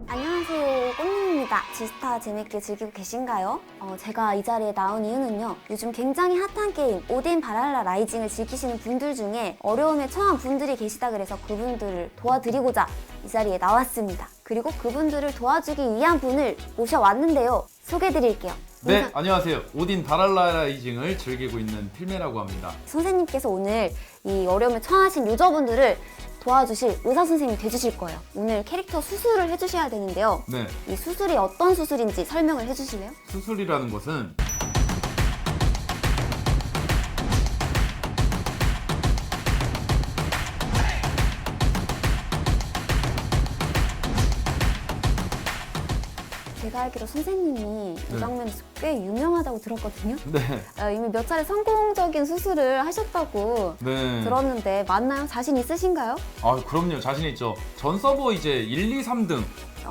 안녕하세요, 꽃님입니다. 지스타 재밌게 즐기고 계신가요? 제가 이 자리에 나온 이유는요, 요즘 굉장히 핫한 게임 오딘 바랄라 라이징을 즐기시는 분들 중에 어려움에 처한 분들이 계시다 그래서 그분들을 도와드리고자 이 자리에 나왔습니다. 그리고 그분들을 도와주기 위한 분을 모셔왔는데요. 소개해드릴게요. 네, 안녕하세요. 오딘 바랄라이징을 즐기고 있는 필메라고 합니다. 선생님께서 오늘 이 어려움에 처하신 유저분들을 도와주실 의사 선생님이 돼주실 거예요. 오늘 캐릭터 수술을 해주셔야 되는데요. 네, 이 수술이 어떤 수술인지 설명을 해주실래요? 수술이라는 것은 제가 알기로 선생님이 이 장면에서 꽤 유명하다고 들었거든요. 네, 이미 몇 차례 성공적인 수술을 하셨다고 네. 들었는데 맞나요? 자신 있으신가요? 아, 그럼요. 자신 있죠. 전 서버 이제 1, 2, 3등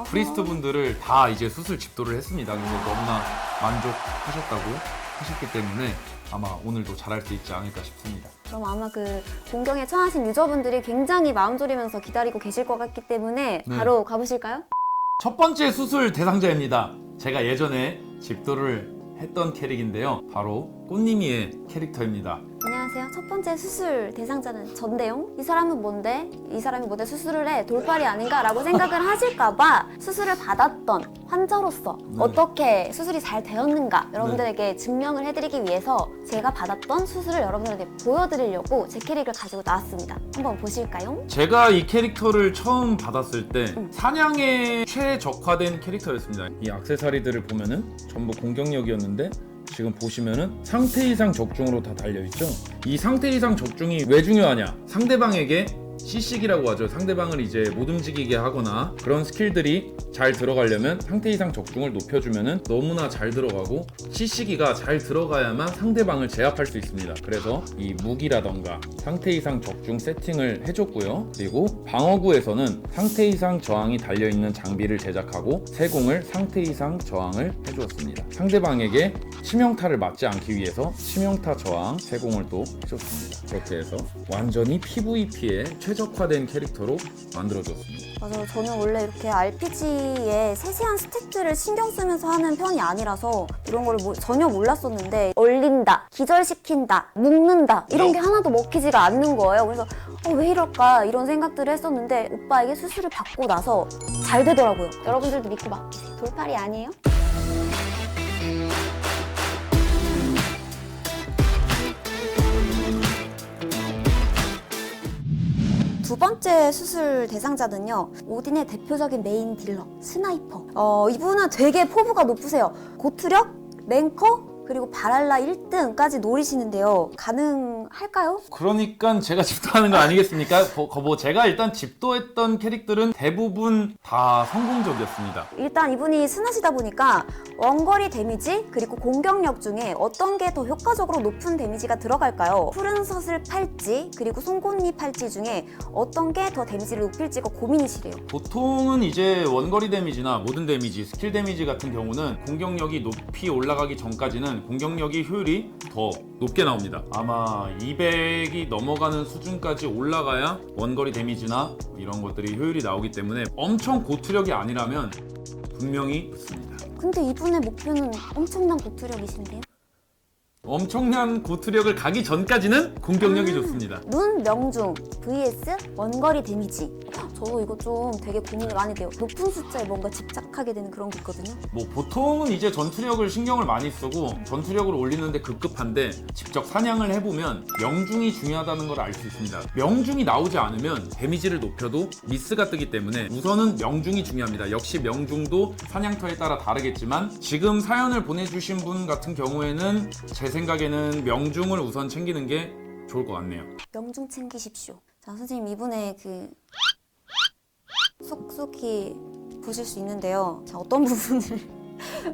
프리스트 분들을 다 이제 수술 집도를 했습니다. 그래서 너무나 만족하셨다고 하셨기 때문에 아마 오늘도 잘할 수 있지 않을까 싶습니다. 그럼 아마 그 공경에 처하신 유저분들이 굉장히 마음 졸이면서 기다리고 계실 것 같기 때문에 네. 바로 가보실까요? 첫 번째 수술 대상자입니다. 제가 예전에 집도를 했던 캐릭인데요. 바로 꽃님이의 캐릭터입니다. 안녕하세요. 첫 번째 수술 대상자는 전대용. 이 사람은 뭔데? 이 사람이 뭔데 수술을 해? 돌팔이 아닌가라고 생각을 하실까봐 수술을 받았던 환자로서 어떻게 수술이 잘 되었는가 여러분들에게 증명을 해드리기 위해서 제가 받았던 수술을 여러분들에게 보여드리려고 제 캐릭을 가지고 나왔습니다. 한번 보실까요? 제가 이 캐릭터를 처음 받았을 때 사냥에 최적화된 캐릭터였습니다. 이 액세서리들을 보면은 전부 공격력이었는데 지금 보시면은 상태 이상 적중으로 다 달려있죠. 이 상태 이상 적중이 왜 중요하냐, 상대방에게 CC기라고 하죠. 상대방을 이제 못 움직이게 하거나 그런 스킬들이 잘 들어가려면 상태 이상 적중을 높여주면은 너무나 잘 들어가고 CC기가 잘 들어가야만 상대방을 제압할 수 있습니다. 그래서 이 무기라던가 상태 이상 적중 세팅을 해줬고요. 그리고 방어구에서는 상태 이상 저항이 달려있는 장비를 제작하고 세공을 상태 이상 저항을 해주었습니다. 상대방에게 치명타를 맞지 않기 위해서 치명타 저항 세공을 또 해줬습니다. 그렇게 해서 완전히 PVP에 최적화된 캐릭터로 만들어줬습니다. 맞아요. 저는 원래 이렇게 RPG에 세세한 스탯들을 신경 쓰면서 하는 편이 아니라서 이런 걸 전혀 몰랐었는데 얼린다, 기절시킨다, 묶는다 이런 게 하나도 먹히지가 않는 거예요. 그래서 왜 이럴까 이런 생각들을 했었는데 오빠에게 수술을 받고 나서 잘 되더라고요. 여러분들도 믿고 맡기세요. 돌팔이 아니에요? 두 번째 수술 대상자는요, 오딘의 대표적인 메인 딜러 스나이퍼. 이분은 되게 포부가 높으세요. 고투력, 랭커, 그리고 바랄라 1등까지 노리시는데요. 가능할까요? 그러니까 제가 집도하는 거 아니겠습니까? 제가 일단 집도했던 캐릭들은 대부분 다 성공적이었습니다. 일단 이분이 스나시다 보니까 원거리 데미지 그리고 공격력 중에 어떤 게 더 효과적으로 높은 데미지가 들어갈까요? 푸른 서슬 팔찌 그리고 송곳니 팔찌 중에 어떤 게 더 데미지를 높일지가 고민이시래요. 보통은 이제 원거리 데미지나 모든 데미지, 스킬 데미지 같은 경우는 공격력이 높이 올라가기 전까지는 공격력이 효율이 더 높게 나옵니다. 아마 200이 넘어가는 수준까지 올라가야 원거리 데미지나 이런 것들이 효율이 나오기 때문에 엄청 고투력이 아니라면 분명히 붙습니다. 근데 이분의 목표는 엄청난 고투력이신데요? 엄청난 고투력을 가기 전까지는 공격력이 좋습니다. 눈 명중 vs 원거리 데미지. 저도 이거 좀 되게 고민이 많이 돼요. 높은 숫자에 뭔가 집착하게 되는 그런 게 있거든요. 뭐 보통은 이제 전투력을 신경을 많이 쓰고 전투력을 올리는데 급급한데 직접 사냥을 해보면 명중이 중요하다는 걸 알 수 있습니다. 명중이 나오지 않으면 데미지를 높여도 미스가 뜨기 때문에 우선은 명중이 중요합니다. 역시 명중도 사냥터에 따라 다르겠지만 지금 사연을 보내주신 분 같은 경우에는 제 생각에는 명중을 우선 챙기는 게 좋을 것 같네요. 명중 챙기십시오. 자, 선생님 이분의 그 속속히 보실 수 있는데요. 자, 어떤 부분을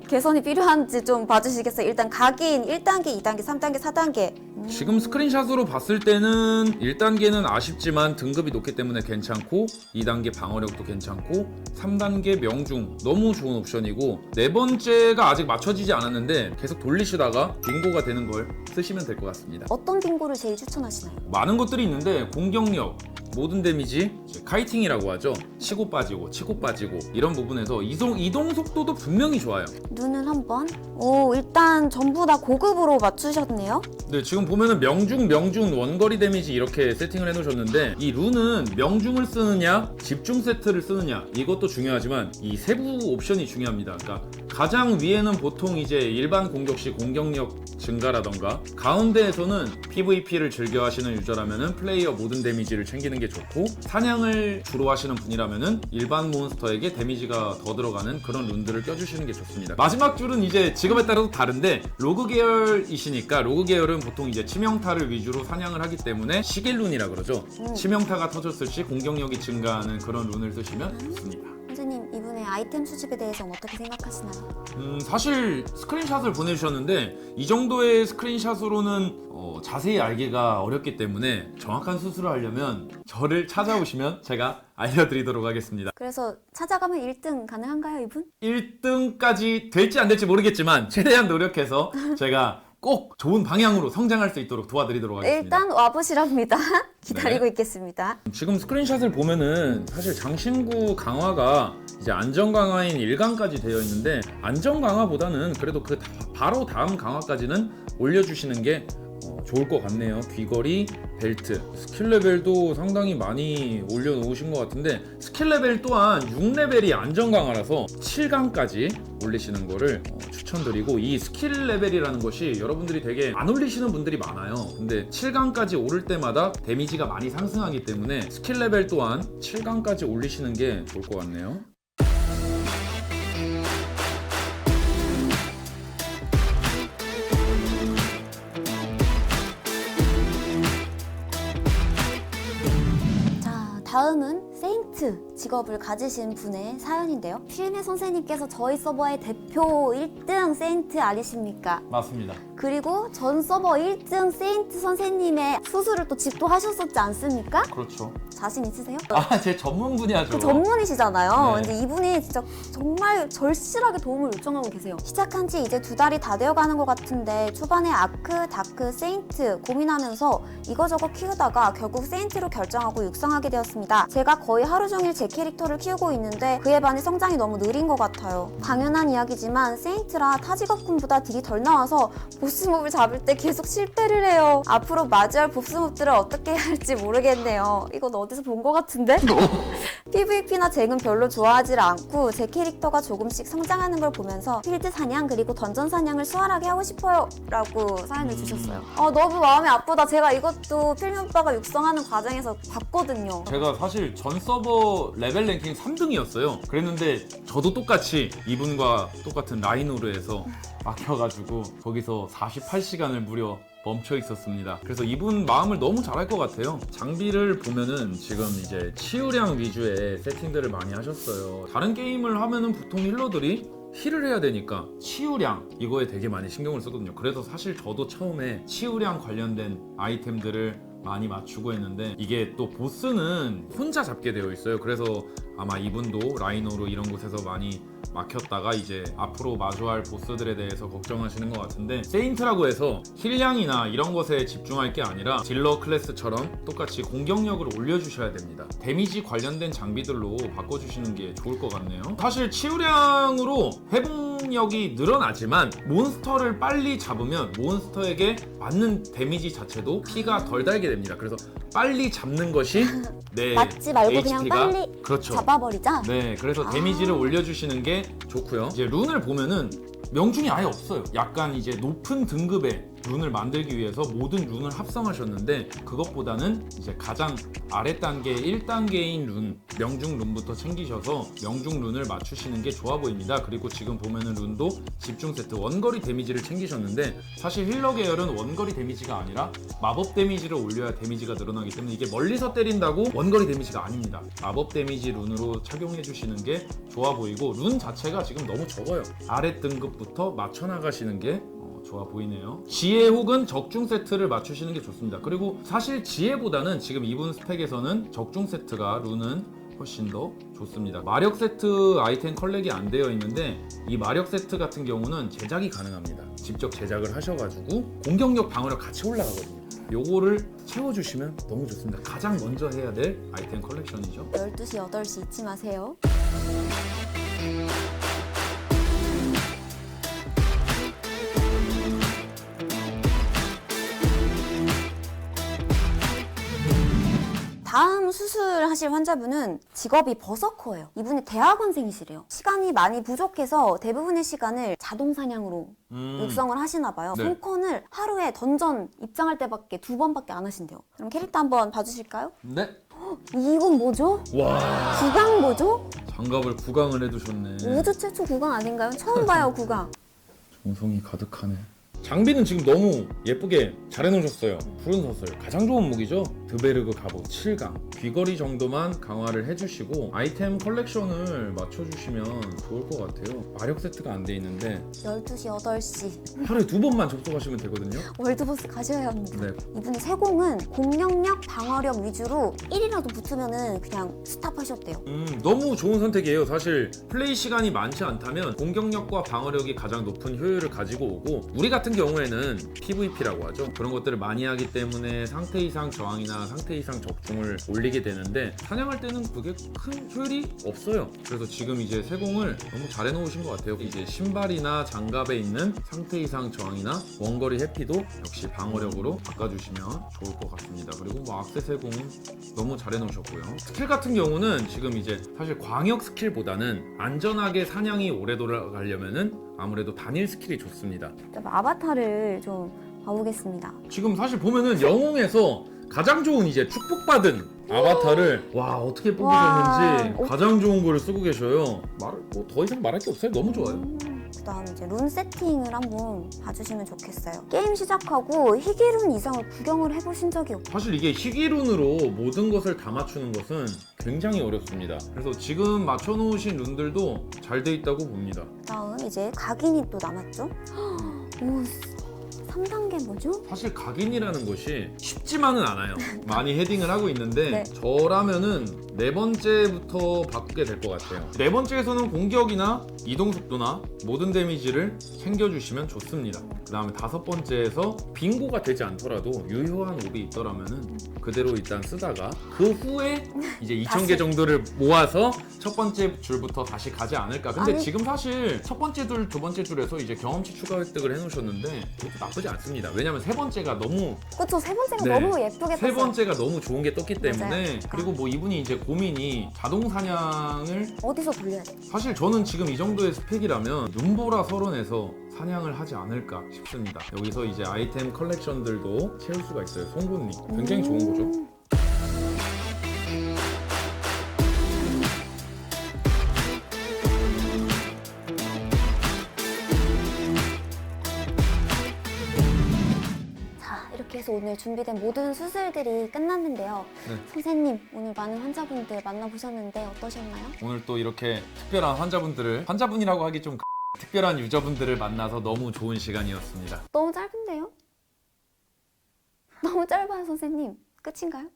개선이 필요한지 좀 봐주시겠어요? 일단 각인 1단계, 2단계, 3단계, 4단계 지금 스크린샷으로 봤을 때는 1단계는 아쉽지만 등급이 높기 때문에 괜찮고 2단계 방어력도 괜찮고 3단계 명중 너무 좋은 옵션이고 네 번째가 아직 맞춰지지 않았는데 계속 돌리시다가 빙고가 되는 걸 쓰시면 될 것 같습니다. 어떤 빙고를 제일 추천하시나요? 많은 것들이 있는데 공격력, 모든 데미지, 카이팅이라고 하죠. 치고 빠지고 이런 부분에서 이동 속도도 분명히 좋아요. 눈을 한번. 오, 일단 전부 다 고급으로 맞추셨네요. 네, 지금 보면은 명중, 원거리 데미지 이렇게 세팅을 해놓으셨는데 이 룬은 명중을 쓰느냐, 집중 세트를 쓰느냐 이것도 중요하지만 이 세부 옵션이 중요합니다. 그러니까 가장 위에는 보통 이제 일반 공격 시 공격력 증가라던가 가운데에서는 PVP를 즐겨 하시는 유저라면은 플레이어 모든 데미지를 챙기는 게 좋고 사냥을 주로 하시는 분이라면은 일반 몬스터에게 데미지가 더 들어가는 그런 룬들을 껴주시는 게 좋습니다. 마지막 줄은 이제 직업에 따라서 다른데 로그 계열이시니까 로그 계열은 보통 이제 치명타를 위주로 사냥을 하기 때문에 시길룬이라 그러죠. 치명타가 터졌을 시 공격력이 증가하는 그런 룬을 쓰시면 좋습니다. 선생님, 이분의 아이템 수집에 대해서는 어떻게 생각하시나요? 사실 스크린샷을 보내주셨는데 이 정도의 스크린샷으로는 자세히 알기가 어렵기 때문에 정확한 수술을 하려면 저를 찾아오시면 제가 알려드리도록 하겠습니다. 그래서 찾아가면 1등 가능한가요, 이분? 1등까지 될지 안 될지 모르겠지만 최대한 노력해서 제가 꼭 좋은 방향으로 성장할 수 있도록 도와드리도록 하겠습니다. 일단 와보시랍니다. 기다리고 있겠습니다. 지금 스크린샷을 보면은 사실 장신구 강화가 이제 안정 강화인 1강까지 되어 있는데 안정 강화보다는 그래도 그 바로 다음 강화까지는 올려주시는 게 좋을 것 같네요. 귀걸이, 벨트, 스킬 레벨도 상당히 많이 올려놓으신 것 같은데 스킬 레벨 또한 6레벨이 안정 강화라서 7강까지 올리시는 거를 추천드리고 이 스킬 레벨이라는 것이 여러분들이 되게 안 올리시는 분들이 많아요. 근데 7강까지 오를 때마다 데미지가 많이 상승하기 때문에 스킬 레벨 또한 7강까지 올리시는 게 좋을 것 같네요. 다음은 세인트 직업을 가지신 분의 사연인데요. 필메 선생님께서 저희 서버의 대표 1등 세인트 아니십니까? 맞습니다. 그리고 전 서버 1등 세인트 선생님의 수술을 또 집도하셨었지 않습니까? 그렇죠. 자신 있으세요? 제 전문 분야죠. 그 전문이시잖아요. 네. 근데 이분이 진짜 정말 절실하게 도움을 요청하고 계세요. 시작한 지 이제 2달이 다 되어가는 것 같은데 초반에 아크, 다크, 세인트 고민하면서 이거저거 키우다가 결국 세인트로 결정하고 육성하게 되었습니다. 제가 거의 하루 종일 제 캐릭터를 키우고 있는데 그에 반해 성장이 너무 느린 것 같아요. 당연한 이야기지만 세인트라 타 직업군보다 딜이 덜 나와서 보스몹을 잡을 때 계속 실패를 해요. 앞으로 맞이할 보스몹들을 어떻게 해야 할지 모르겠네요. 이건 어디서 본 것 같은데? PVP나 잭은 별로 좋아하지 않고 제 캐릭터가 조금씩 성장하는 걸 보면서 필드 사냥 그리고 던전 사냥을 수월하게 하고 싶어요 라고 사연을 주셨어요. 너무 마음이 아프다. 제가 이것도 필미 오빠가 육성하는 과정에서 봤거든요. 제가 사실 전 서버 레벨 랭킹 3등이었어요. 그랬는데 저도 똑같이 이분과 똑같은 라이노르에서 막혀가지고 거기서 48시간을 무려 멈춰 있었습니다. 그래서 이분 마음을 너무 잘할 것 같아요. 장비를 보면은 지금 이제 치유량 위주의 세팅들을 많이 하셨어요. 다른 게임을 하면은 보통 힐러들이 힐을 해야 되니까 치유량 이거에 되게 많이 신경을 쓰거든요. 그래서 사실 저도 처음에 치유량 관련된 아이템들을 많이 맞추고 했는데 이게 또 보스는 혼자 잡게 되어 있어요. 그래서 아마 이분도 라이노로 이런 곳에서 많이 막혔다가 이제 앞으로 마주할 보스들에 대해서 걱정하시는 것 같은데 세인트라고 해서 힐량이나 이런 것에 집중할 게 아니라 딜러 클래스처럼 똑같이 공격력을 올려주셔야 됩니다. 데미지 관련된 장비들로 바꿔주시는 게 좋을 것 같네요. 사실 치유량으로 회복력이 늘어나지만 몬스터를 빨리 잡으면 몬스터에게 맞는 데미지 자체도 피가 덜 달게 됩니다. 그래서 빨리 잡는 것이 내 맞지 말고 그냥 HP가 빨리 그렇죠. 잡아버리자? 네, 그래서 데미지를 올려주시는 게 좋고요. 이제 룬을 보면은 명중이 아예 없어요. 약간 이제 높은 등급의 룬을 만들기 위해서 모든 룬을 합성하셨는데 그것보다는 이제 가장 아래 단계 1단계인 룬, 명중 룬부터 챙기셔서 명중 룬을 맞추시는 게 좋아 보입니다. 그리고 지금 보면은 룬도 집중 세트 원거리 데미지를 챙기셨는데 사실 힐러 계열은 원거리 데미지가 아니라 마법 데미지를 올려야 데미지가 늘어나기 때문에 이게 멀리서 때린다고 원거리 데미지가 아닙니다. 마법 데미지 룬으로 착용해 주시는 게 좋아 보이고 룬 자체가 지금 너무 적어요. 아래 등급부터 맞춰 나가시는 게 좋아 보이네요. 지혜 혹은 적중 세트를 맞추시는 게 좋습니다. 그리고 사실 지혜보다는 지금 이분 스펙에서는 적중 세트가 룬은 훨씬 더 좋습니다. 마력 세트 아이템 컬렉이 안 되어 있는데 이 마력 세트 같은 경우는 제작이 가능합니다. 직접 제작을 하셔가지고 공격력, 방어력 같이 올라가거든요. 요거를 채워주시면 너무 좋습니다. 가장 먼저 해야 될 아이템 컬렉션이죠. 12시, 8시 잊지 마세요. 다음 수술하실 환자분은 직업이 버서커예요. 이분이 대학원생이시래요. 시간이 많이 부족해서 대부분의 시간을 자동 사냥으로 육성을 하시나 봐요. 네. 손컨을 하루에 던전 입장할 때밖에 2번밖에 안 하신대요. 그럼 캐릭터 한번 봐주실까요? 네. 이건 뭐죠? 와. 구강 뭐죠? 장갑을 구강을 해두셨네. 우주 최초 구강 아닌가요? 처음 봐요, 구강. 정성이 가득하네. 장비는 지금 너무 예쁘게 잘 해놓으셨어요. 푸른 서슬 가장 좋은 무기죠. 드베르그 갑옷 7강 귀걸이 정도만 강화를 해주시고 아이템 컬렉션을 맞춰주시면 좋을 것 같아요. 마력 세트가 안 돼 있는데 12시, 8시 하루에 2번만 접속하시면 되거든요. 월드보스 가셔야 합니다. 네. 이분의 세공은 공격력, 방어력 위주로 1이라도 붙으면은 그냥 스탑하셨대요. 너무 좋은 선택이에요. 사실 플레이 시간이 많지 않다면 공격력과 방어력이 가장 높은 효율을 가지고 오고 우리 같은 경우에는 PVP라고 하죠. 그런 것들을 많이 하기 때문에 상태 이상 저항이나 상태 이상 적중을 올리게 되는데 사냥할 때는 그게 큰 효율이 없어요. 그래서 지금 이제 세공을 너무 잘 해놓으신 것 같아요. 이제 신발이나 장갑에 있는 상태 이상 저항이나 원거리 해피도 역시 방어력으로 바꿔주시면 좋을 것 같습니다. 그리고 뭐 악세 세공은 너무 잘 해놓으셨고요. 스킬 같은 경우는 지금 이제 사실 광역 스킬보다는 안전하게 사냥이 오래 돌아가려면은 아무래도 단일 스킬이 좋습니다. 아바타를 좀 봐보겠습니다. 지금 사실 보면은 영웅에서 가장 좋은 이제 축복받은 아바타를 와 어떻게 뽑으셨는지 와. 가장 좋은 거를 쓰고 계셔요. 뭐 더 이상 말할 게 없어요. 너무 좋아요. 그다음 이제 룬 세팅을 한번 봐주시면 좋겠어요. 게임 시작하고 희귀룬 이상을 구경을 해보신 적이 없고 사실 이게 희귀룬으로 모든 것을 다 맞추는 것은 굉장히 어렵습니다. 그래서 지금 맞춰놓으신 룬들도 잘 돼 있다고 봅니다. 그다음 이제 각인이 또 남았죠. 오, 3단계 뭐죠? 사실 각인이라는 것이 쉽지만은 않아요. 많이 헤딩을 하고 있는데 네. 저라면은 네 번째부터 바꾸게 될 것 같아요. 네 번째에서는 공격이나 이동 속도나 모든 데미지를 챙겨주시면 좋습니다. 그 다음에 다섯 번째에서 빙고가 되지 않더라도 유효한 옵이 있더라면은 그대로 일단 쓰다가 그 후에 이제 2,000개 정도를 모아서 첫 번째 줄부터 다시 가지 않을까. 근데 아니. 지금 사실 첫 번째 줄, 두 번째 줄에서 이제 경험치 추가 획득을 해놓으셨는데 그것도 나쁘지 않습니다. 왜냐면 세 번째가 너무 그쵸, 세 번째가 네. 너무 예쁘게 세 떴어요. 번째가 너무 좋은 게 떴기 때문에 맞아요. 그리고 뭐 이분이 이제 고민이 자동 사냥을 어디서 돌려야 돼? 사실 저는 지금 이 정도의 스펙이라면 눈보라 서론에서 사냥을 하지 않을까 싶습니다. 여기서 이제 아이템 컬렉션들도 채울 수가 있어요. 송곳니 굉장히 좋은 거죠. 자, 이렇게 해서 오늘 준비된 모든 수술들이 끝났는데요. 네. 선생님, 오늘 많은 환자분들 만나보셨는데 어떠셨나요? 오늘 또 이렇게 특별한 환자분이라고 하기 좀 특별한 유저분들을 만나서 너무 좋은 시간이었습니다. 너무 짧은데요? 너무 짧아요, 선생님. 끝인가요?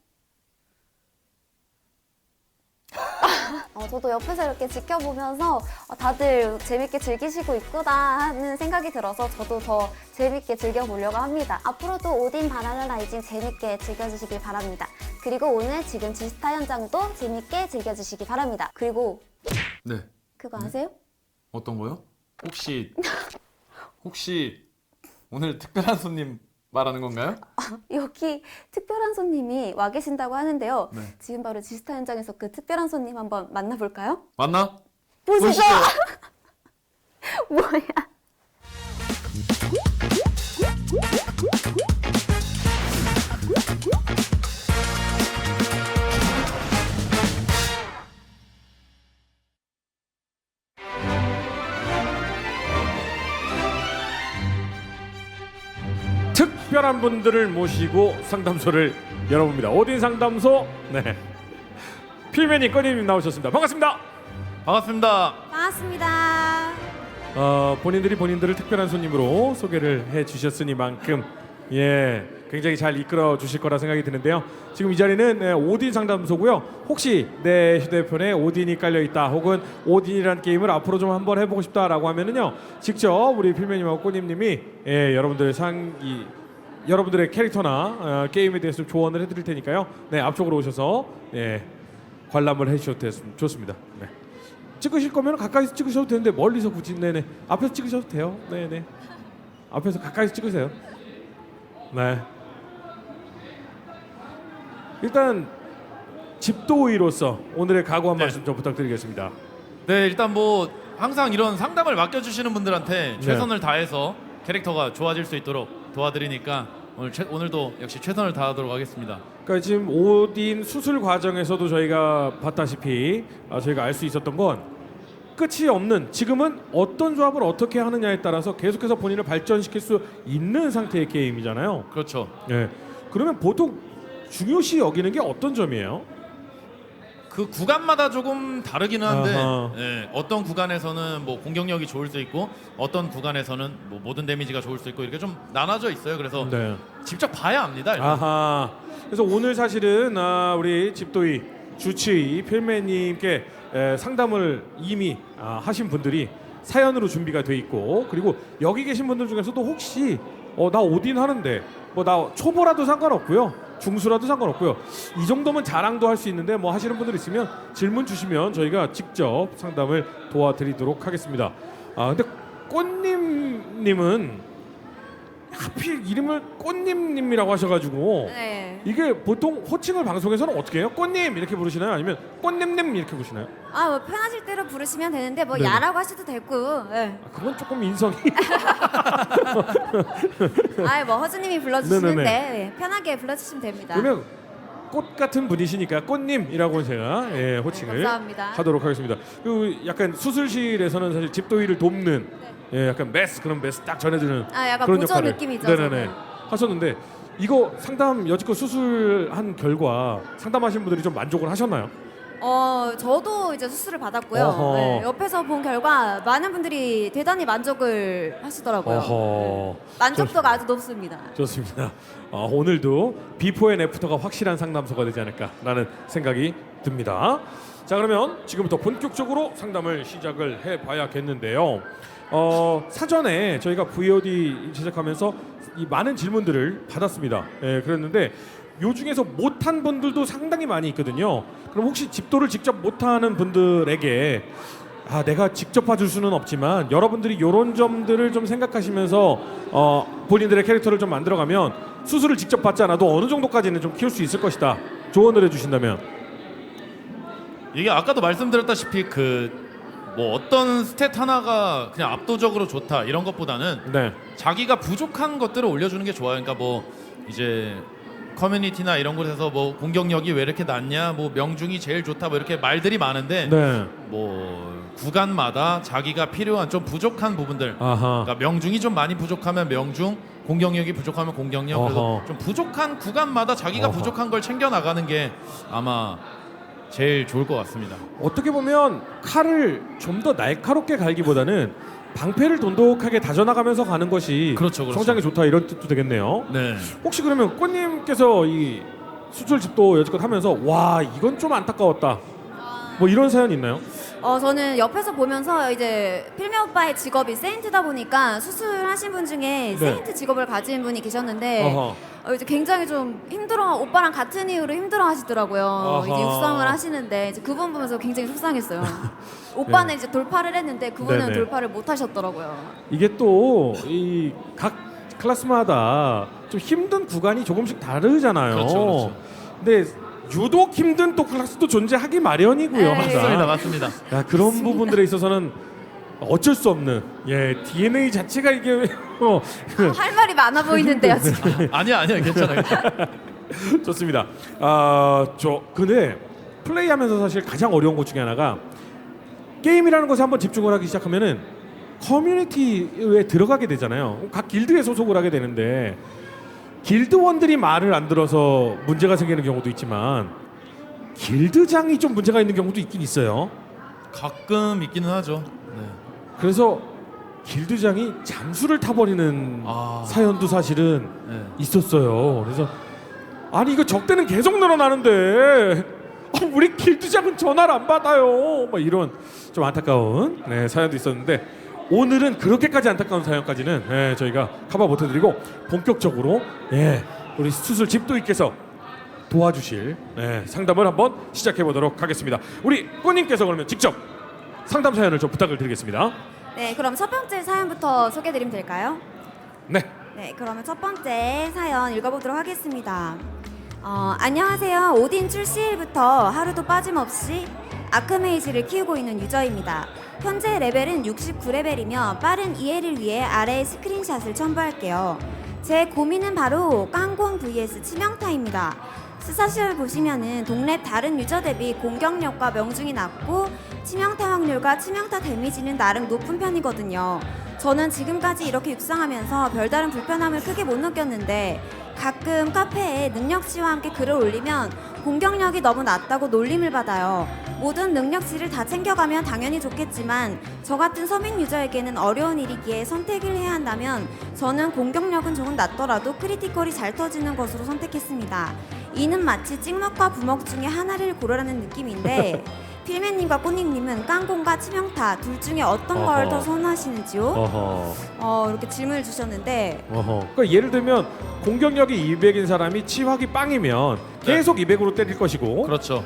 저도 옆에서 이렇게 지켜보면서 다들 재밌게 즐기시고 있구나 하는 생각이 들어서 저도 더 재밌게 즐겨보려고 합니다. 앞으로도 오딘 바랄라 라이징 재밌게 즐겨주시길 바랍니다. 그리고 오늘 지금 지스타 현장도 재밌게 즐겨주시기 바랍니다. 그리고 네. 그거 아세요? 어떤 거요? 혹시 오늘 특별한 손님 말하는 건가요? 여기 특별한 손님이 와 계신다고 하는데요. 네. 지금 바로 지스타 현장에서 그 특별한 손님 한번 만나볼까요? 맞나? 보시죠! 뭐야? 특별한 분들을 모시고 상담소를 열어봅니다. 오딘 상담소, 네, 필맨이 꺼님님 나오셨습니다. 반갑습니다. 반갑습니다. 반갑습니다. 본인들이 본인들을 특별한 손님으로 소개를 해주셨으니만큼 굉장히 잘 이끌어 주실 거라 생각이 드는데요. 지금 이 자리는 오딘 상담소고요. 혹시 내 휴대폰에 오딘이 깔려 있다, 혹은 오딘이라는 게임을 앞으로 좀 한번 해보고 싶다라고 하면은요, 직접 우리 필매님하고 꼬님님이 여러분들의 캐릭터나 게임에 대해서 좀 조언을 해드릴 테니까요. 네, 앞쪽으로 오셔서 관람을 해주셔도 좋습니다. 네. 찍으실 거면 가까이서 찍으셔도 되는데 멀리서 굳이 앞에서 찍으셔도 돼요. 네네. 앞에서 가까이서 찍으세요. 네. 일단 집도의로서 오늘의 각오 한 말씀 좀 부탁드리겠습니다. 네, 일단 뭐 항상 이런 상담을 맡겨주시는 분들한테 최선을 다해서 캐릭터가 좋아질 수 있도록 도와드리니까 오늘도 역시 최선을 다하도록 하겠습니다. 그러니까 지금 오딘 수술 과정에서도 저희가 봤다시피 저희가 알 수 있었던 건 끝이 없는, 지금은 어떤 조합을 어떻게 하느냐에 따라서 계속해서 본인을 발전시킬 수 있는 상태의 게임이잖아요. 그렇죠. 네. 그러면 보통 중요시 여기는 게 어떤 점이에요? 그 구간마다 조금 다르기는 한데 아하. 어떤 구간에서는 뭐 공격력이 좋을 수 있고 어떤 구간에서는 뭐 모든 데미지가 좋을 수 있고 이렇게 좀 나눠져 있어요. 그래서 직접 봐야 합니다. 일단. 아하. 그래서 오늘 사실은 우리 집도의 주치의 필매님께 상담을 이미 하신 분들이 사연으로 준비가 돼 있고, 그리고 여기 계신 분들 중에서도 혹시 나 오딘 하는데 뭐 나 초보라도 상관없고요, 중수라도 상관없고요, 이 정도면 자랑도 할 수 있는데 뭐 하시는 분들 있으면 질문 주시면 저희가 직접 상담을 도와드리도록 하겠습니다. 근데 꽃님님은 하필 이름을 꽃님님이라고 하셔가지고 네. 이게 보통 호칭을 방송에서는 어떻게 해요? 꽃님 이렇게 부르시나요? 아니면 꽃님님 이렇게 부르시나요? 뭐 편하실 대로 부르시면 되는데 뭐 네네. 야라고 하셔도 되고. 네. 그건 조금 인성이 뭐 허즈님이 불러주시는데 네네네. 편하게 불러주시면 됩니다. 그러면 꽃 같은 분이시니까 꽃님이라고 제가 호칭을 감사합니다. 하도록 하겠습니다. 그리고 약간 수술실에서는 사실 집도의를 돕는 약간 그런 메스 딱 전해주는 약간 그런 보조 역할을 느낌이죠, 네네네 저는. 하셨는데, 이거 상담 여지껏 수술한 결과 상담하신 분들이 좀 만족을 하셨나요? 저도 이제 수술을 받았고요. 어허. 네, 옆에서 본 결과 많은 분들이 대단히 만족을 하시더라고요. 어허. 만족도가 아주 높습니다. 좋습니다. 오늘도 비포 앤 애프터가 확실한 상담소가 되지 않을까라는 생각이 듭니다. 자, 그러면 지금부터 본격적으로 상담을 시작을 해봐야겠는데요. 사전에 저희가 VOD 제작하면서 이 많은 질문들을 받았습니다. 그랬는데 요 중에서 못한 분들도 상당히 많이 있거든요. 그럼 혹시 집도를 직접 못하는 분들에게 내가 직접 봐줄 수는 없지만 여러분들이 이런 점들을 좀 생각하시면서 본인들의 캐릭터를 좀 만들어가면 수술을 직접 받지 않아도 어느 정도까지는 좀 키울 수 있을 것이다, 조언을 해주신다면. 이게 아까도 말씀드렸다시피 뭐 어떤 스탯 하나가 그냥 압도적으로 좋다 이런 것보다는 자기가 부족한 것들을 올려주는 게 좋아요. 그러니까 뭐 이제 커뮤니티나 이런 곳에서 뭐 공격력이 왜 이렇게 낮냐, 뭐 명중이 제일 좋다, 뭐 이렇게 말들이 많은데 뭐 구간마다 자기가 필요한 좀 부족한 부분들, 그러니까 명중이 좀 많이 부족하면 명중, 공격력이 부족하면 공격력, 그래서 좀 부족한 구간마다 자기가 부족한 걸 챙겨 나가는 게 아마 제일 좋을 것 같습니다. 어떻게 보면 칼을 좀 더 날카롭게 갈기보다는 방패를 돈독하게 다져나가면서 가는 것이 그렇죠. 성장에 좋다, 이런 뜻도 되겠네요. 네. 혹시 그러면 꽃님께서 이 수술 집도 여지껏 하면서 와 이건 좀 안타까웠다, 뭐 이런 사연 있나요? 저는 옆에서 보면서 이제 필메 오빠의 직업이 세인트다 보니까 수술하신 분 중에 세인트 직업을 가진 분이 계셨는데 이제 굉장히 좀 오빠랑 같은 이유로 힘들어하시더라고요. 이제 육성을 하시는데 이제 그분 보면서 굉장히 속상했어요. 오빠는 이제 돌파를 했는데 그분은 돌파를 못 하셨더라고요. 이게 또 이 각 클래스마다 좀 힘든 구간이 조금씩 다르잖아요. 그렇죠. 근데 유독 힘든 또 클래스도 존재하기 마련이고요. 항상. 맞습니다. 그런 부분들에 있어서는 어쩔 수 없는 DNA 자체가 이게 할 말이 많아 보이는데요, 지금. 아니야 괜찮아요. 좋습니다. 근데 플레이하면서 사실 가장 어려운 것 중에 하나가, 게임이라는 것에 한번 집중을 하기 시작하면은 커뮤니티에 들어가게 되잖아요. 각 길드에 소속을 하게 되는데 길드원들이 말을 안 들어서 문제가 생기는 경우도 있지만 길드장이 좀 문제가 있는 경우도 있긴 있어요. 가끔 있기는 하죠. 네. 그래서 길드장이 잠수를 타버리는 아. 사연도 사실은 네. 있었어요. 그래서 아니 이거 적대는 계속 늘어나는데 우리 길드장은 전화를 안 받아요. 막 이런 좀 안타까운 사연도 있었는데 오늘은 그렇게까지 안타까운 사연까지는 저희가 커버 못해드리고 본격적으로 우리 수술 집도이께서 도와주실 상담을 한번 시작해 보도록 하겠습니다. 우리 꾸님께서 그러면 직접 상담 사연을 좀 부탁을 드리겠습니다. 네, 그럼 첫 번째 사연부터 소개드리면 될까요? 네. 네, 그러면 첫 번째 사연 읽어보도록 하겠습니다. 안녕하세요. 오딘 출시일부터 하루도 빠짐없이 아크메이지를 키우고 있는 유저입니다. 현재 레벨은 69레벨이며 빠른 이해를 위해 아래의 스크린샷을 첨부할게요. 제 고민은 바로 깡공 vs 치명타입니다. 스사시를 보시면은 동랩 다른 유저 대비 공격력과 명중이 낮고 치명타 확률과 치명타 데미지는 나름 높은 편이거든요. 저는 지금까지 이렇게 육성하면서 별다른 불편함을 크게 못 느꼈는데 가끔 카페에 능력치와 함께 글을 올리면 공격력이 너무 낮다고 놀림을 받아요. 모든 능력치를 다 챙겨가면 당연히 좋겠지만 저 같은 서민 유저에게는 어려운 일이기에 선택을 해야 한다면 저는 공격력은 조금 낮더라도 크리티컬이 잘 터지는 것으로 선택했습니다. 이는 마치 찍먹과 부먹 중에 하나를 고르라는 느낌인데 필맨님과 꼬닝님은 깡공과 치명타 둘 중에 어떤 걸 더 선호하시는지요? 이렇게 질문을 주셨는데 그러니까 예를 들면 공격력이 200인 사람이 치확이 빵이면 계속 200으로 때릴 것이고 그렇죠.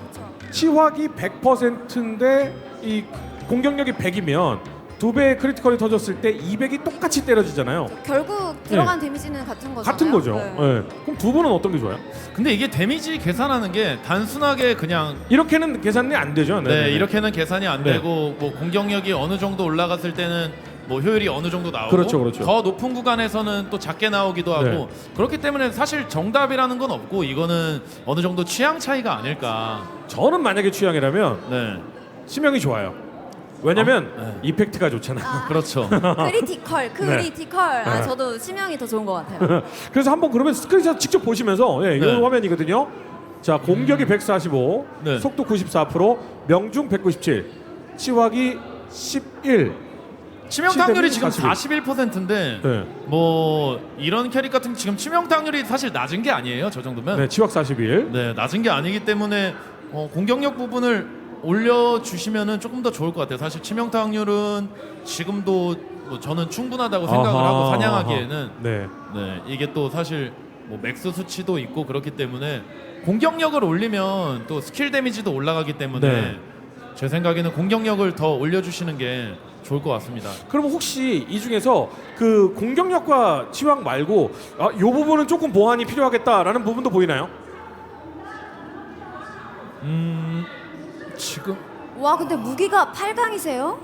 치확이 100%인데 이 공격력이 100이면 두 배의 크리티컬이 터졌을 때 200이 똑같이 때려지잖아요. 결국 들어간 데미지는 같은 거잖아요. 같은 거죠. 네. 그럼 두 분은 어떤 게 좋아요? 근데 이게 데미지 계산하는 게 단순하게 그냥 이렇게는 계산이 안 되죠. 네, 이렇게는 계산이 안 네. 되고 뭐 공격력이 어느 정도 올라갔을 때는 뭐 효율이 어느 정도 나오고 그렇죠. 더 높은 구간에서는 또 작게 나오기도 하고 네. 그렇기 때문에 사실 정답이라는 건 없고 이거는 어느 정도 취향 차이가 아닐까. 저는 만약에 취향이라면 네, 치명이 좋아요. 왜냐면 네. 이펙트가 좋잖아요. 그렇죠. 크리티컬. 네. 저도 치명이 더 좋은 것 같아요. 그래서 한번 그러면 스크린샷 직접 보시면서 이 네. 화면이거든요. 자, 공격이 145, 네. 속도 94%, 명중 197, 치확이 11. 치명타률이 지금 41. 41%인데 네. 뭐 이런 캐릭 같은 지금 치명타률이 사실 낮은 게 아니에요. 저 정도면. 네, 치확 41. 네, 낮은 게 아니기 때문에 공격력 부분을 올려주시면은 조금 더 좋을 것 같아요. 사실 치명타 확률은 지금도 뭐 저는 충분하다고 생각을 하고 사냥하기에는 네. 네, 이게 또 사실 뭐 맥스 수치도 있고 그렇기 때문에 공격력을 올리면 또 스킬 데미지도 올라가기 때문에 네. 제 생각에는 공격력을 더 올려주시는 게 좋을 것 같습니다. 그럼 혹시 이 중에서 그 공격력과 치확 말고 이 부분은 조금 보완이 필요하겠다라는 부분도 보이나요? 지금 와, 근데 무기가 8강이세요?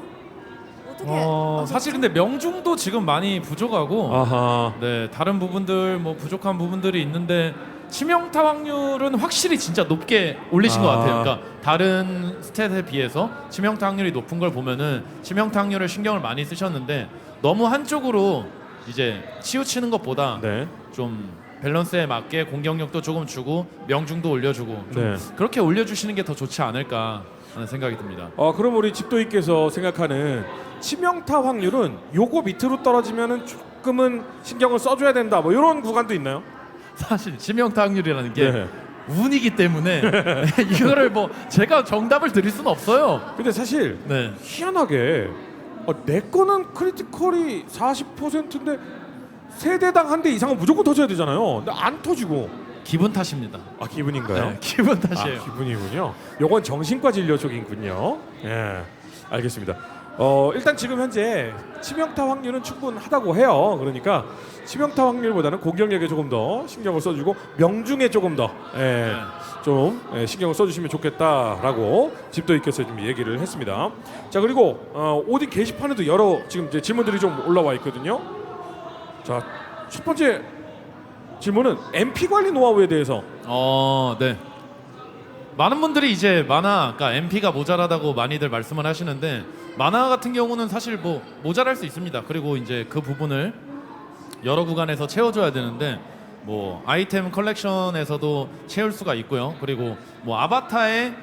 어떻게? 사실 근데 명중도 지금 많이 부족하고 아하. 네, 다른 부분들 뭐 부족한 부분들이 있는데 치명타 확률은 확실히 진짜 높게 올리신 것 같아요. 그러니까 다른 스탯에 비해서 치명타 확률이 높은 걸 보면은 치명타 확률을 신경을 많이 쓰셨는데 너무 한쪽으로 이제 치우치는 것보다 네. 좀 밸런스에 맞게 공격력도 조금 주고 명중도 올려주고 좀 네. 그렇게 올려주시는 게 더 좋지 않을까 하는 생각이 듭니다. 그럼 우리 집도이께서 생각하는 치명타 확률은 요거 밑으로 떨어지면은 조금은 신경을 써줘야 된다. 뭐 이런 구간도 있나요? 사실 치명타 확률이라는 게 네. 운이기 때문에 이거를 뭐 제가 정답을 드릴 수는 없어요. 근데 사실 네. 희한하게 내 거는 크리티컬이 40%인데 세대당 한 대 이상은 무조건 터져야 되잖아요. 근데 안 터지고. 기분 탓입니다. 기분인가요? 네, 기분 탓이에요. 기분이군요. 요건 정신과 진료 쪽이군요. 예, 알겠습니다. 일단 지금 현재 치명타 확률은 충분하다고 해요. 그러니까 치명타 확률보다는 공격력에 조금 더 신경을 써주고 명중에 조금 더 좀 신경을 써주시면 좋겠다라고 집도이께서 좀 얘기를 했습니다. 자, 그리고 오딘 게시판에도 여러 지금 이제 질문들이 좀 올라와 있거든요. 자, 첫 번째 질문은 MP 관리 노하우에 대해서. 네. 많은 분들이 이제 만화, 그러니까 MP가 모자라다고 많이들 말씀을 하시는데 만화 같은 경우는 사실 뭐 모자랄 수 있습니다. 그리고 이제 그 부분을 여러 구간에서 채워줘야 되는데 뭐 아이템 컬렉션에서도 채울 수가 있고요. 그리고 뭐 아바타에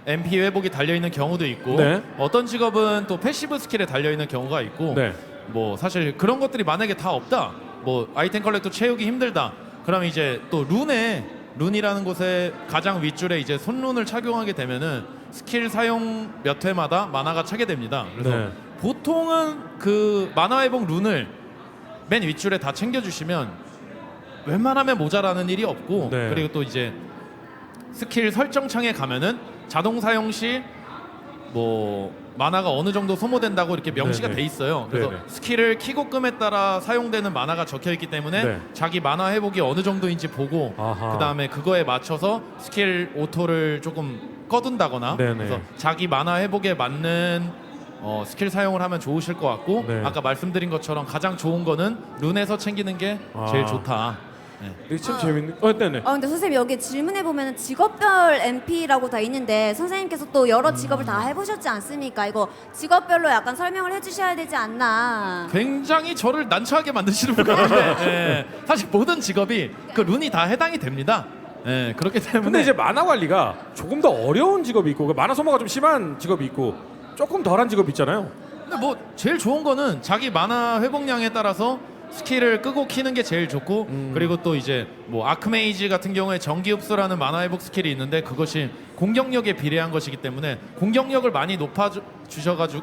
MP 회복이 달려 있는 경우도 있고 네. 어떤 직업은 또 패시브 스킬에 달려 있는 경우가 있고 네. 뭐 사실 그런 것들이 만약에 다 없다, 뭐 아이템 컬렉터 채우기 힘들다, 그럼 이제 또 룬이라는 곳에 가장 윗줄에 이제 손룬을 착용하게 되면은 스킬 사용 몇 회마다 마나가 차게 됩니다. 그래서 네. 보통은 그 마나 회복 룬을 맨 윗줄에 다 챙겨주시면 웬만하면 모자라는 일이 없고, 네. 그리고 또 이제 스킬 설정창에 가면은 자동 사용 시 뭐 마나가 어느 정도 소모된다고 이렇게 명시가 네네. 돼 있어요. 그래서 네네. 스킬을 키고금에 따라 사용되는 마나가 적혀 있기 때문에 네. 자기 마나 회복이 어느 정도인지 보고 아하. 그 다음에 그거에 맞춰서 스킬 오토를 조금 꺼둔다거나, 네네. 그래서 자기 마나 회복에 맞는 스킬 사용을 하면 좋으실 것 같고, 네. 아까 말씀드린 것처럼 가장 좋은 거는 룬에서 챙기는 게 제일 아. 좋다. 이게 참 재밌는. 네네. 근데 선생님 여기 질문해 보면 직업별 MP라고 다 있는데 선생님께서 또 여러 직업을 다 해보셨지 않습니까? 이거 직업별로 약간 설명을 해주셔야 되지 않나? 굉장히 저를 난처하게 만드시는 분 같은데, 예, 사실 모든 직업이 그 룬이 다 해당이 됩니다. 예, 그렇기 때문에 근데 이제 만화 관리가 조금 더 어려운 직업이 있고 만화 소모가 좀 심한 직업이 있고 조금 덜한 직업이 있잖아요. 근데 뭐 제일 좋은 거는 자기 마나 회복량에 따라서 스킬을 끄고 키는 게 제일 좋고, 그리고 또 이제 뭐 아크메이지 같은 경우에 전기 흡수라는 마나 회복 스킬이 있는데 그것이 공격력에 비례한 것이기 때문에 공격력을 많이 높여주셔가지고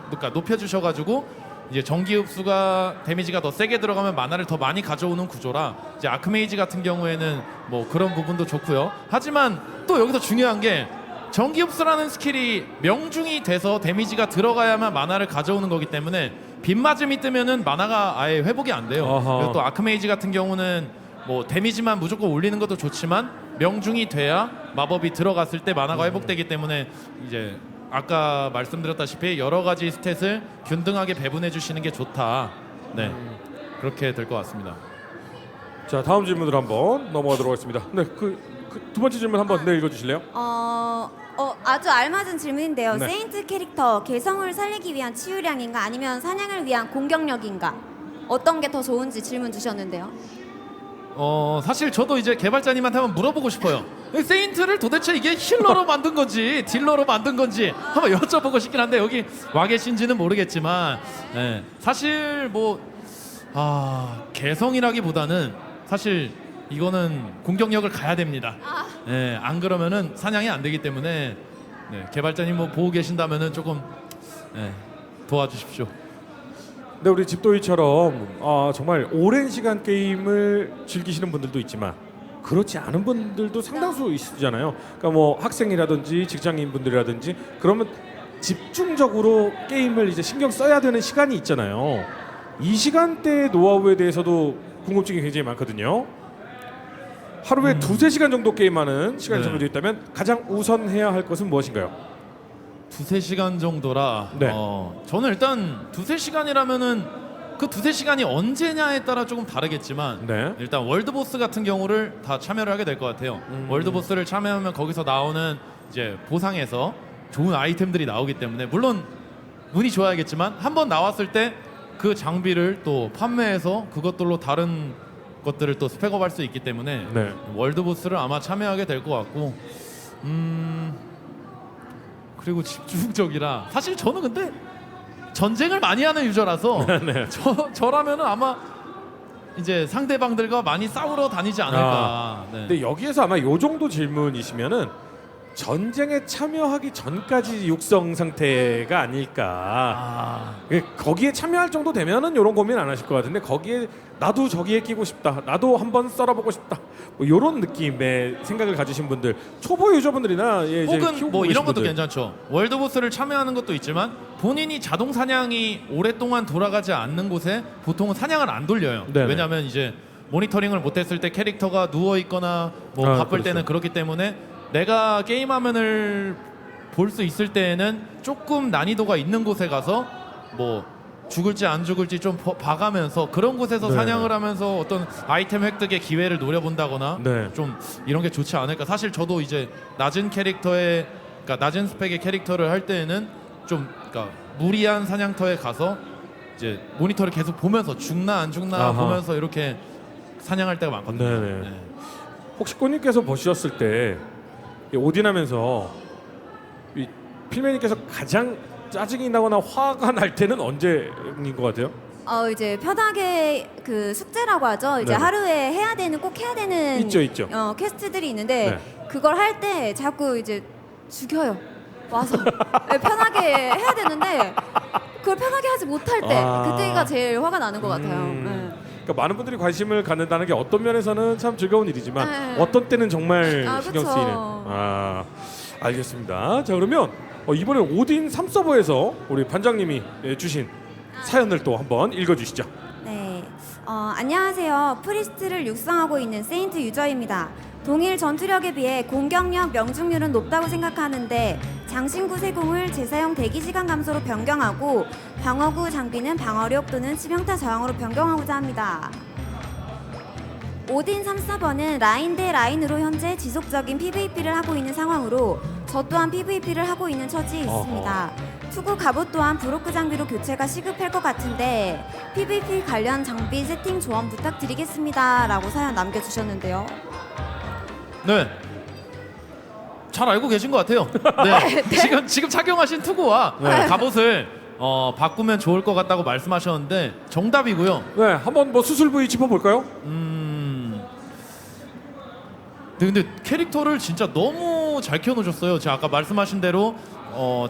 이제 전기 흡수가 데미지가 더 세게 들어가면 마나를 더 많이 가져오는 구조라, 이제 아크메이지 같은 경우에는 뭐 그런 부분도 좋고요. 하지만 또 여기서 중요한 게 전기 흡수라는 스킬이 명중이 돼서 데미지가 들어가야만 마나를 가져오는 거기 때문에 빗맞음이 뜨면은 마나가 아예 회복이 안 돼요. 아하. 그래서 또 아크메이지 같은 경우는 뭐 데미지만 무조건 올리는 것도 좋지만 명중이 돼야 마법이 들어갔을 때 마나가 회복되기 때문에 이제 아까 말씀드렸다시피 여러 가지 스탯을 균등하게 배분해 주시는 게 좋다. 네, 그렇게 될 것 같습니다. 자 다음 질문으로 한번 넘어가도록 하겠습니다. 네, 그 두 번째 질문 한번 읽어주실래요? 아주 알맞은 질문인데요. 네. 세인트 캐릭터 개성을 살리기 위한 치유량인가 아니면 사냥을 위한 공격력인가? 어떤 게 더 좋은지 질문 주셨는데요. 사실 저도 이제 개발자님한테 한번 물어보고 싶어요. 세인트를 도대체 이게 힐러로 만든 건지 딜러로 만든 건지 한번 여쭤보고 싶긴 한데 여기 와 계신지는 모르겠지만, 네, 사실 뭐 개성이라기보다는 사실 이거는 공격력을 가야 됩니다. 네, 안 그러면은 사냥이 안 되기 때문에, 네, 개발자님 뭐 보고 계신다면은 조금, 네, 도와주십시오. 근데 우리 집도이처럼 정말 오랜 시간 게임을 즐기시는 분들도 있지만 그렇지 않은 분들도 상당수 있으잖아요. 그러니까 뭐 학생이라든지 직장인 분들이라든지 그러면 집중적으로 게임을 이제 신경 써야 되는 시간이 있잖아요. 이 시간대의 노하우에 대해서도 궁금증이 굉장히 많거든요. 하루에 두세 시간 정도 게임하는 시간이 네. 정해져 있다면 가장 우선해야 할 것은 무엇인가요? 두세 시간 정도라. 네. 저는 일단 두세 시간이라면은 그 두세 시간이 언제냐에 따라 조금 다르겠지만, 네. 일단 월드보스 같은 경우를 다 참여를 하게 될 것 같아요. 월드보스를 참여하면 거기서 나오는 이제 보상에서 좋은 아이템들이 나오기 때문에, 물론 운이 좋아야겠지만 한번 나왔을 때 그 장비를 또 판매해서 그것들로 다른 것들을 또 스펙업할 수 있기 때문에 네. 월드보스를 아마 참여하게 될 것 같고, 그리고 집중적이라, 사실 저는 근데 전쟁을 많이 하는 유저라서 네. 저라면은 아마 이제 상대방들과 많이 싸우러 다니지 않을까. 네. 근데 여기에서 아마 요 정도 질문이시면은 전쟁에 참여하기 전까지 육성 상태가 아닐까. 거기에 참여할 정도 되면은 이런 고민 안 하실 것 같은데, 거기에 나도 저기에 끼고 싶다, 나도 한번 썰어보고 싶다, 뭐 이런 느낌의 생각을 가지신 분들, 초보 유저분들이나 이제 혹은 키우고 뭐 계신 이런 것도 분들. 괜찮죠. 월드보스를 참여하는 것도 있지만 본인이 자동 사냥이 오랫동안 돌아가지 않는 곳에 보통은 사냥을 안 돌려요. 네네. 왜냐하면 이제 모니터링을 못했을 때 캐릭터가 누워 있거나 뭐 바쁠 그렇죠. 때는 그렇기 때문에 내가 게임 화면을 볼 수 있을 때에는 조금 난이도가 있는 곳에 가서 뭐 죽을지 안 죽을지 좀 봐가면서 그런 곳에서 네. 사냥을 하면서 어떤 아이템 획득의 기회를 노려본다거나, 네. 좀 이런 게 좋지 않을까. 사실 저도 이제 낮은 캐릭터의, 그러니까 낮은 스펙의 캐릭터를 할 때에는 좀, 그러니까 무리한 사냥터에 가서 이제 모니터를 계속 보면서 죽나 안 죽나 아하. 보면서 이렇게 사냥할 때가 많거든요. 네네. 네. 혹시 꼬님께서 보셨을 때 이 오딘하면서 이 필메님께서 가장 짜증이 나거나 화가 날 때는 언제인 것 같아요? 이제 편하게 그 숙제라고 하죠. 이제 네네. 하루에 해야 되는 꼭 해야 되는 있죠. 퀘스트들이 있는데 네. 그걸 할 때 자꾸 이제 죽여요. 와서 네, 편하게 해야 되는데 그걸 편하게 하지 못할 때 아. 그때가 제일 화가 나는 것 같아요. 그러니까 많은 분들이 관심을 갖는다는 게 어떤 면에서는 참 즐거운 일이지만 네. 어떤 때는 정말 아, 신경 그쵸. 쓰이는. 알겠습니다. 자 그러면 이번에 오딘 3서버에서 우리 반장님이 주신 사연을 또 한번 읽어주시죠. 네. 안녕하세요. 프리스트를 육성하고 있는 세인트 유저입니다. 동일 전투력에 비해 공격력, 명중률은 높다고 생각하는데 장신구 세공을 재사용 대기시간 감소로 변경하고 방어구 장비는 방어력 또는 치명타 저항으로 변경하고자 합니다. 오딘 3서버는 라인 대 라인으로 현재 지속적인 PVP를 하고 있는 상황으로 저 또한 PVP를 하고 있는 처지에 있습니다. 투구 갑옷 또한 브로크 장비로 교체가 시급할 것 같은데 PVP 관련 장비 세팅 조언 부탁드리겠습니다. 라고 사연 남겨주셨는데요. 네. 잘 알고 계신 것 같아요. 네. 지금 착용하신 투구와 갑옷을 바꾸면 좋을 것 같다고 말씀하셨는데 정답이고요. 네, 한번 뭐 수술 부위 짚어볼까요? 네, 근데 캐릭터를 진짜 너무 잘 키워놓으셨어요. 제가 아까 말씀하신 대로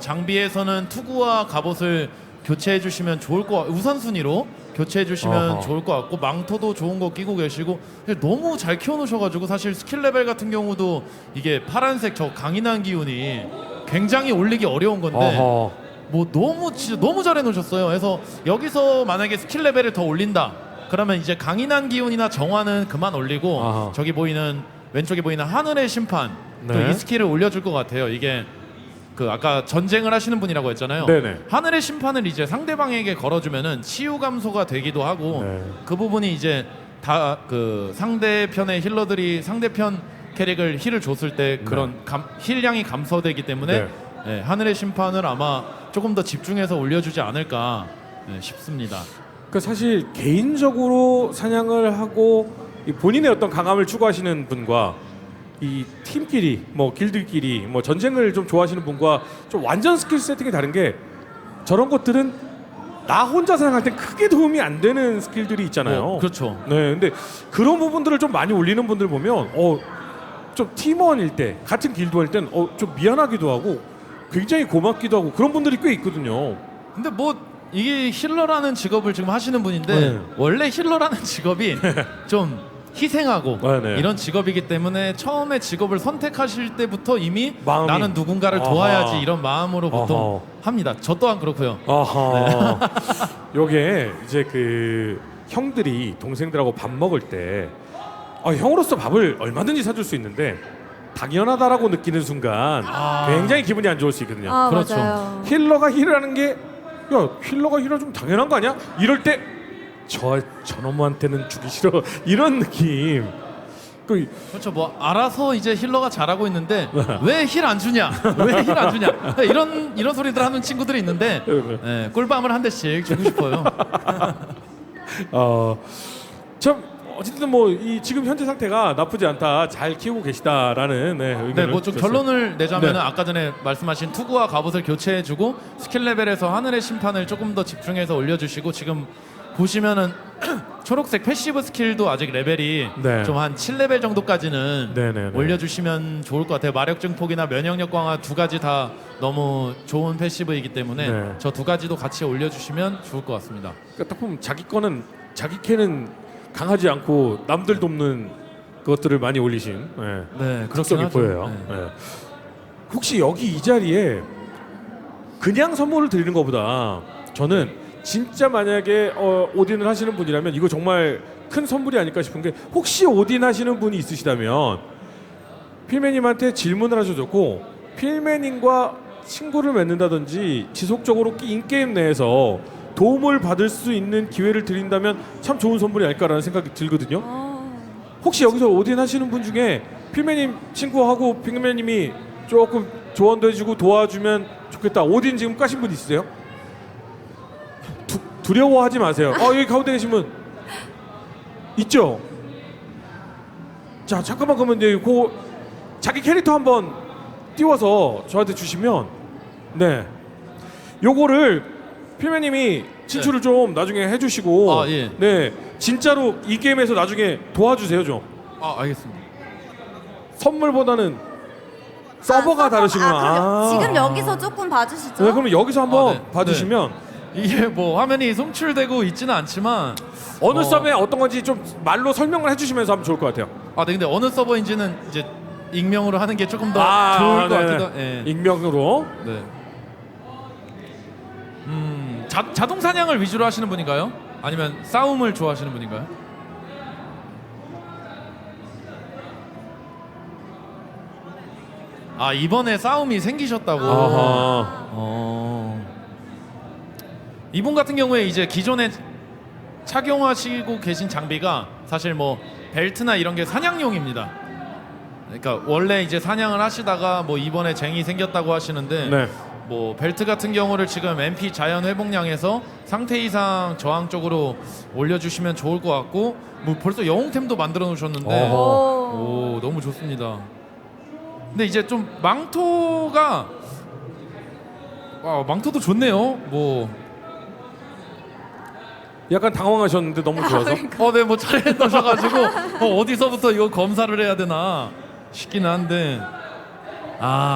장비에서는 투구와 갑옷을 교체해 주시면 좋을 것 우선순위로 교체해 주시면 어허. 좋을 것 같고 망토도 좋은 거 끼고 계시고 근데 너무 잘 키워놓으셔가지고 사실 스킬 레벨 같은 경우도 이게 파란색 저 강인한 기운이 굉장히 올리기 어려운 건데 어허. 뭐 너무 진짜 너무 잘해 놓으셨어요. 그래서 여기서 만약에 스킬 레벨을 더 올린다 그러면 이제 강인한 기운이나 정화는 그만 올리고 아하. 저기 보이는 왼쪽에 보이는 하늘의 심판 또 네. 이 스킬을 올려줄 것 같아요. 이게 그 아까 전쟁을 하시는 분이라고 했잖아요. 네네. 하늘의 심판을 이제 상대방에게 걸어주면은 치유 감소가 되기도 하고 네. 그 부분이 이제 다 그 상대편의 힐러들이 상대편 캐릭을 힐을 줬을 때 그런 힐량이 감소되기 때문에 네. 네, 하늘의 심판을 아마 조금 더 집중해서 올려주지 않을까 싶습니다. 그 사실 개인적으로 사냥을 하고 이 본인의 어떤 강함을 추구하시는 분과 이 팀끼리 뭐 길드끼리 뭐 전쟁을 좀 좋아하시는 분과 좀 완전 스킬 세팅이 다른 게 저런 것들은 나 혼자 사냥할 때 크게 도움이 안 되는 스킬들이 있잖아요. 그렇죠. 네, 근데 그런 부분들을 좀 많이 올리는 분들 보면 좀 팀원일 때 같은 길드원일 땐 좀 미안하기도 하고 굉장히 고맙기도 하고 그런 분들이 꽤 있거든요. 근데 뭐 이게 힐러라는 직업을 지금 하시는 분인데 네. 원래 힐러라는 직업이 좀 희생하고 네. 이런 직업이기 때문에 처음에 직업을 선택하실 때부터 이미 마음이. 나는 누군가를 아하. 도와야지 이런 마음으로 보통 아하. 합니다. 저 또한 그렇고요. 아하. 요게 이제 그 형들이 동생들하고 밥 먹을 때 형으로서 밥을 얼마든지 사줄 수 있는데 당연하다라고 느끼는 순간 굉장히 기분이 안 좋을 수 있거든요. 그렇죠. 맞아요. 힐러가 힐을 하는 게 힐러가 힐을 좀 당연한 거 아니야? 이럴 때 저놈한테는 주기 싫어 이런 느낌. 그렇죠. 뭐 알아서 이제 힐러가 잘하고 있는데 왜 힐 안 주냐? 왜 힐 안 주냐? 이런 소리들 하는 친구들이 있는데 네, 꿀밤을 한 대씩 주고 싶어요. 참 어쨌든 뭐 이 지금 현재 상태가 나쁘지 않다, 잘 키우고 계시다라는 의견을 네, 뭐 좀 주셨어요. 결론을 내자면 네. 아까 전에 말씀하신 투구와 갑옷을 교체해주고 스킬 레벨에서 하늘의 심판을 조금 더 집중해서 올려주시고 지금 보시면은 초록색 패시브 스킬도 아직 레벨이 네. 좀 한 7레벨 정도까지는 네네네. 올려주시면 좋을 것 같아요. 마력 증폭이나 면역력 강화 두 가지 다 너무 좋은 패시브이기 때문에 네. 저 두 가지도 같이 올려주시면 좋을 것 같습니다. 그러니까 딱 보면 자기 거는 자기 캐는 강하지 않고 남들 돕는 것들을 많이 올리신 네, 그렇긴 특성이 하죠. 보여요. 네. 네. 혹시 여기 이 자리에 그냥 선물을 드리는 것보다 저는 진짜 만약에 오딘을 하시는 분이라면 이거 정말 큰 선물이 아닐까 싶은 게 혹시 오딘 하시는 분이 있으시다면 필매님한테 질문을 하셔도 좋고 필매님과 친구를 맺는다든지 지속적으로 인게임 내에서 도움을 받을 수 있는 기회를 드린다면 참 좋은 선물이 아닐까라는 생각이 들거든요. 혹시 여기서 오딘 하시는 분 중에 필매님 친구하고 필매님이 조금 조언도 해주고 도와주면 좋겠다. 오딘 지금 까신 분 있으세요? 두려워하지 마세요. 여기 가운데 계신 분 있죠? 자 잠깐만 그러면 이제 자기 캐릭터 한번 띄워서 저한테 주시면 네 요거를 필매님이 진출을 좀 나중에 해주시고 아, 예. 네 진짜로 이 게임에서 나중에 도와주세요 좀. 아, 알겠습니다. 선물보다는 서버가 다르시구나. 지금 여기서 조금 봐주시죠. 네, 그럼 여기서 한번 아, 네. 봐주시면 이게 뭐 화면이 송출되고 있지는 않지만 어느 서버에 어떤 건지 좀 말로 설명을 해주시면서 하면 좋을 것 같아요. 아, 네, 근데 어느 서버인지는 이제 익명으로 하는 게 조금 더 아, 좋을 것 네네. 같기도. 예. 익명으로. 네. 자동 사냥을 위주로 하시는 분인가요? 아니면 싸움을 좋아하시는 분인가요? 아, 이번에 싸움이 생기셨다고. 아하. 이분 같은 경우에 이제 기존에 착용하시고 계신 장비가 사실 뭐 벨트나 이런 게 사냥용입니다. 그러니까 원래 이제 사냥을 하시다가 뭐 이번에 쟁이 생겼다고 하시는데 네. 뭐 벨트 같은 경우를 지금 MP 자연 회복량에서 상태 이상 저항 쪽으로 올려주시면 좋을 것 같고 뭐 벌써 영웅템도 만들어 놓으셨는데 어허. 오, 너무 좋습니다. 근데 이제 좀 망토가 망토도 좋네요. 뭐 약간 당황하셨는데 너무 좋아서. 네, 뭐 차례 넣으셔가지고 어디서부터 이거 검사를 해야 되나 싶기는 한데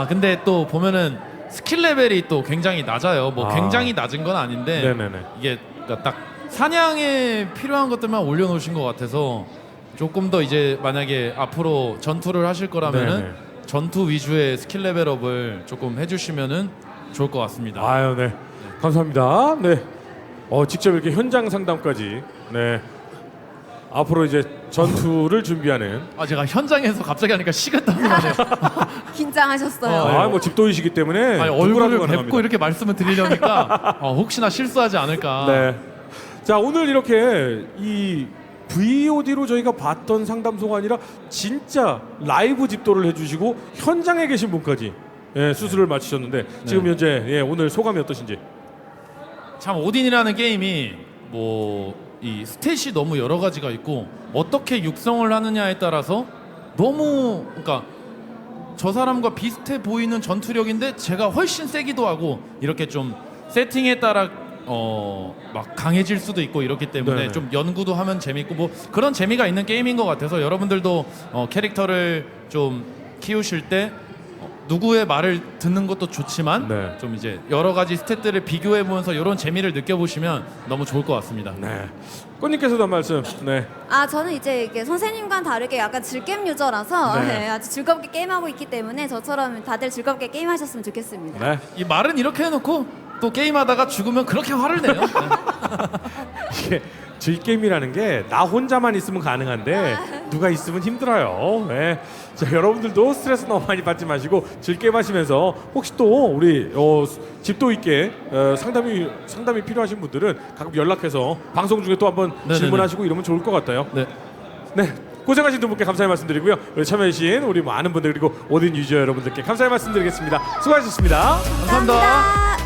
근데 또 보면은 스킬 레벨이 또 굉장히 낮아요. 뭐 굉장히 낮은 건 아닌데 네네네. 이게 그러니까 딱 사냥에 필요한 것들만 올려놓으신 것 같아서 조금 더 이제 만약에 앞으로 전투를 하실 거라면은 네네. 전투 위주의 스킬 레벨업을 조금 해주시면은 좋을 것 같습니다. 아유, 네. 감사합니다. 네. 직접 이렇게 현장 상담까지. 네. 앞으로 이제 전투를 준비하는. 제가 현장에서 갑자기 하니까 식은땀이 나네요. 긴장하셨어요. 뭐 집도이시기 때문에 누구라도 얼굴을 가능합니다. 뵙고 이렇게 말씀을 드리려니까 혹시나 실수하지 않을까. 네. 자, 오늘 이렇게 이 VOD로 저희가 봤던 상담소가 아니라 진짜 라이브 집도를 해주시고 현장에 계신 분까지 수술을 마치셨는데 지금 현재 오늘 소감이 어떠신지? 참 오딘이라는 게임이 뭐 이 스탯이 너무 여러 가지가 있고 어떻게 육성을 하느냐에 따라서 너무 그러니까 저 사람과 비슷해 보이는 전투력인데 제가 훨씬 세기도 하고 이렇게 좀 세팅에 따라 막 강해질 수도 있고 이렇기 때문에 네네. 좀 연구도 하면 재밌고 뭐 그런 재미가 있는 게임인 것 같아서 여러분들도 캐릭터를 좀 키우실 때 누구의 말을 듣는 것도 좋지만 네. 좀 이제 여러 가지 스탯들을 비교해 보면서 이런 재미를 느껴보시면 너무 좋을 것 같습니다. 네. 꽃님께서도 한 말씀. 네. 저는 이제 이게 선생님과는 다르게 약간 즐겜 유저라서 네. 아주 즐겁게 게임하고 있기 때문에 저처럼 다들 즐겁게 게임하셨으면 좋겠습니다. 네. 이 말은 이렇게 해놓고 또 게임하다가 죽으면 그렇게 화를 내요. 네. 이게 즐게임이라는 게 나 혼자만 있으면 가능한데 누가 있으면 힘들어요. 네. 자, 여러분들도 스트레스 너무 많이 받지 마시고 즐게임 하시면서 혹시 또 우리 집도 있게 상담이 필요하신 분들은 가끔 연락해서 방송 중에 또 한번 네네네. 질문하시고 이러면 좋을 것 같아요. 네. 네. 고생하신 두 분께 감사의 말씀드리고요. 참여해주신 우리 많은 분들 그리고 오딘 유저 여러분들께 감사의 말씀드리겠습니다. 수고하셨습니다. 감사합니다.